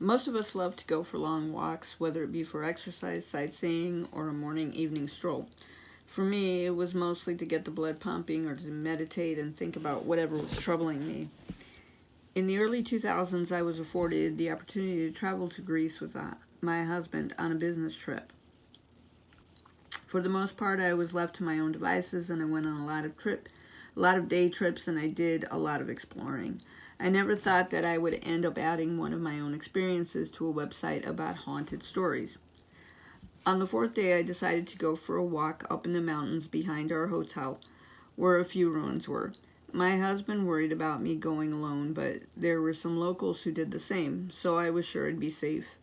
Most of us love to go for long walks, whether it be for exercise, sightseeing, or a morning evening stroll. For me, it was mostly to get the blood pumping or to meditate and think about whatever was troubling me. In the early 2000s, I was afforded the opportunity to travel to Greece with my husband on a business trip. For the most part, I was left to my own devices, and I went on a lot of day trips, and I did a lot of exploring. I never thought that I would end up adding one of my own experiences to a website about haunted stories. On the fourth day, I decided to go for a walk up in the mountains behind our hotel, where a few ruins were. My husband worried about me going alone, but there were some locals who did the same, so I was sure I'd be safe.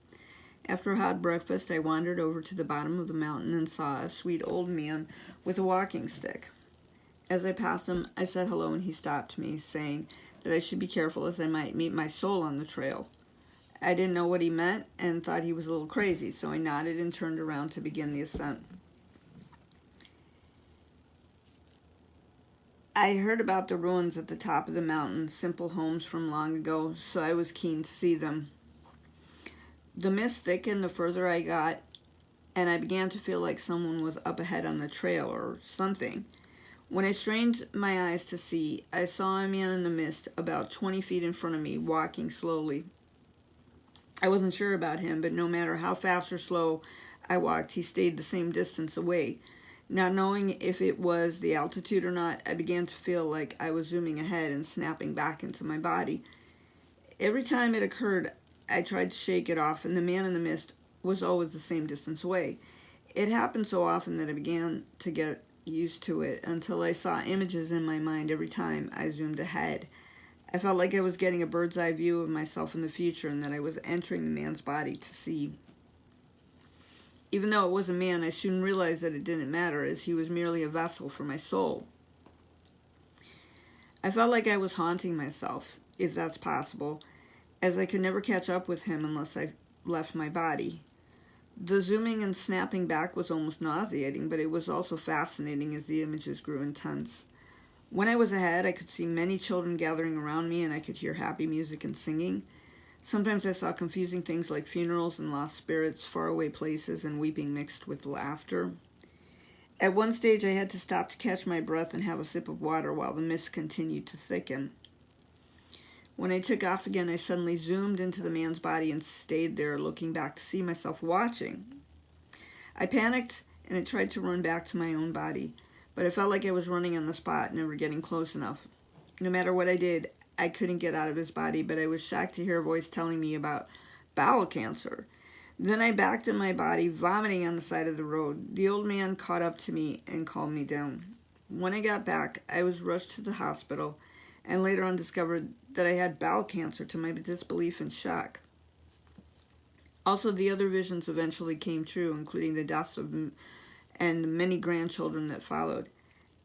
After a hot breakfast, I wandered over to the bottom of the mountain and saw a sweet old man with a walking stick. As I passed him, I said hello, and he stopped me, saying that I should be careful as I might meet my soul on the trail. I didn't know what he meant and thought he was a little crazy, so I nodded and turned around to begin the ascent. I heard about the ruins at the top of the mountain, simple homes from long ago, so I was keen to see them. The mist thickened the further I got, and I began to feel like someone was up ahead on the trail or something. When I strained my eyes to see, I saw a man in the mist about 20 feet in front of me, walking slowly. I wasn't sure about him, but no matter how fast or slow I walked, he stayed the same distance away. Not knowing if it was the altitude or not, I began to feel like I was zooming ahead and snapping back into my body. Every time it occurred, I tried to shake it off, and the man in the mist was always the same distance away. It happened so often that I began to get used to it until I saw images in my mind every time I zoomed ahead. I felt like I was getting a bird's eye view of myself in the future and that I was entering the man's body to see. Even though it was a man, I soon realized that it didn't matter, as he was merely a vessel for my soul. I felt like I was haunting myself, if that's possible, as I could never catch up with him unless I left my body. The zooming and snapping back was almost nauseating, but it was also fascinating as the images grew intense. When I was ahead, I could see many children gathering around me, and I could hear happy music and singing. Sometimes I saw confusing things like funerals and lost spirits, faraway places, and weeping mixed with laughter. At one stage, I had to stop to catch my breath and have a sip of water while the mist continued to thicken. When I took off again, I suddenly zoomed into the man's body and stayed there, looking back to see myself watching. I panicked, and I tried to run back to my own body, but I felt like I was running on the spot, never getting close enough. No matter what I did, I couldn't get out of his body, but I was shocked to hear a voice telling me about bowel cancer. Then I backed in my body, vomiting on the side of the road. The old man caught up to me and calmed me down. When I got back, I was rushed to the hospital, and later on discovered that I had bowel cancer, to my disbelief and shock. Also, the other visions eventually came true, including the deaths of and many grandchildren that followed.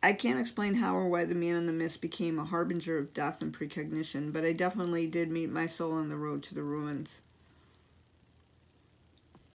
I can't explain how or why the man in the mist became a harbinger of death and precognition, but I definitely did meet my soul on the road to the ruins.